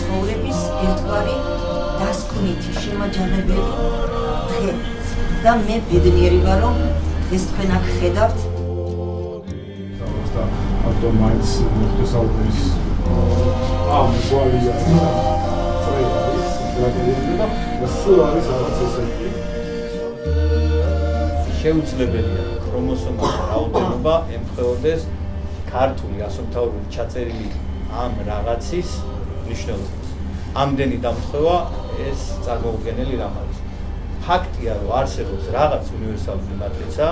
ცხოვრების ერთგვარი დასკვნითი შემაჯამებელი დღე და მე ბედნიერი ვარ რომ დღეს თქვენ აქ ხედავთ ავტო მაინც მიხდესალბრის მუყვალია და სულ არის რაღაც ესეთი შეუძლებელია ქრომოსომათა რაოდენობა ემთხვეოდეს ქართული ასომთავრული ჩაწერილი ამ რაღაცის მნიშვნელობას. ამდენი დამთხვევა ეს წარმოუდგენელი რამ არის. ფაქტია, რომ არსებობს რაღაც უნივერსალური მატრიცა,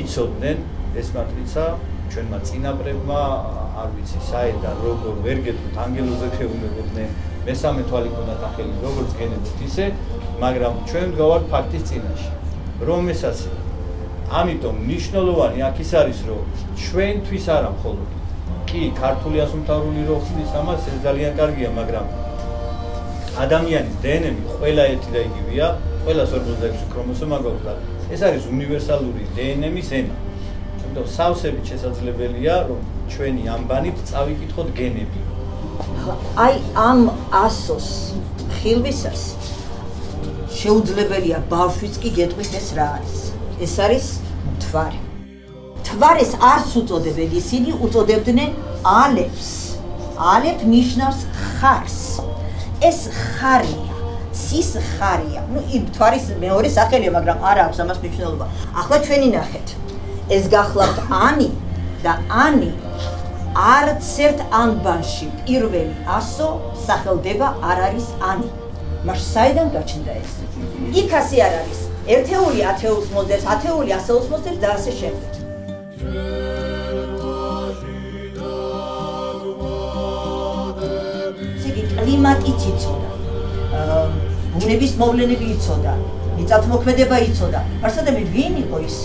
იცოდნენ ეს მატრიცა ჩვენმა წინაპრებმა, არ ვიცი, საერთოდ როგორ ვერ გეტყვით, ანგელოზზე შეუნებოდნენ, მესამე თვალი ქონდათ ახალი, როგორც გენებთ ისე, მაგრამ ჩვენ გავართ ფაქტის წინაშე. რომ ეს ასე ამიტომ მნიშვნელოვანი აქ ის არის, რომ ჩვენთვის არა მხოლოდ კი ქართული ასომთავრული რო ხსნის ამას, ეს ძალიან კარგია, მაგრამ ადამიანის დნმ ყველა ერთი და იგივეა, ყველას 46 ქრომოსომა გვაქვს და ეს არის უნივერსალური დნმ-ის ენა. ამიტომ სავსებით შესაძლებელია, რომ ჩვენი ამბანით წავიკითხოთ გენები. აი ამ ასოს ხილვისას შეუძლებელია ბავშვიც კი გეტყვით ეს რა არის. ეს არის მთვარე. მთვარეს არც უწოდებენ ისინი, უწოდებდნენ ალეფს. ალეფ ნიშნავს ხარს. ეს ხარია, სისხარია. იმ მთვარის მეორე სახელია, მაგრამ არ აქვს ამას მნიშვნელობა. ახლა ჩვენი ნახეთ. ეს გახლავთ ანი და ანი არც ერთ ანბანში პირველი ასო სახელდება არ არის ანი. მას საიდან გაჩნდა ეს? იქ ასე არ არის. ერთეული ათეულს მოსდევს, ათეული ასეულს მოსდევს და ასე შემდეგ. ისეთი კლიმატიც იცოდა, ბუნების მოვლენები იცოდა, მიწათმოქმედება იცოდა. არსადები ვინ იყო ის?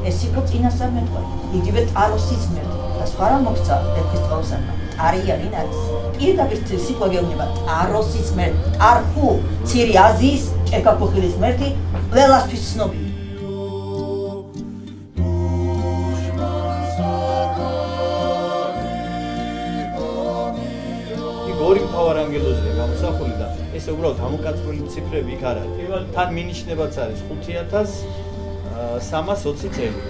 ეს იყო წინასწარმეტყველი, იგივე ტაროსის მერტი და სხვა რა მოქცა ეფხისტყაოსანმა. ტარია ვინ არის? პირდაპირ სიტყვა გეუბნება ტაროსის მერტი, ტარხუ, მცირე აზიის ჭექა-ქუხილის მერტი, ყველასთვის ცნობილი. ორი მთავარ ანგელოზია გამოსახული და ეს უბრალოდ ამოკაწრული ციფრები იქ არ არის. თან მინიშნებაც არის 5320 წელი.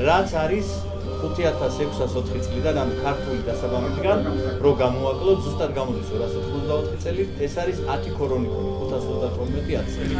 რაც არის 5604 წლიდან, ანუ ქართული დასაბამებიდან, რო გამოვაკლოთ, ზუსტად გამოდის 294 წელი, ეს არის 10 ქორონიკონი, 528 წელი.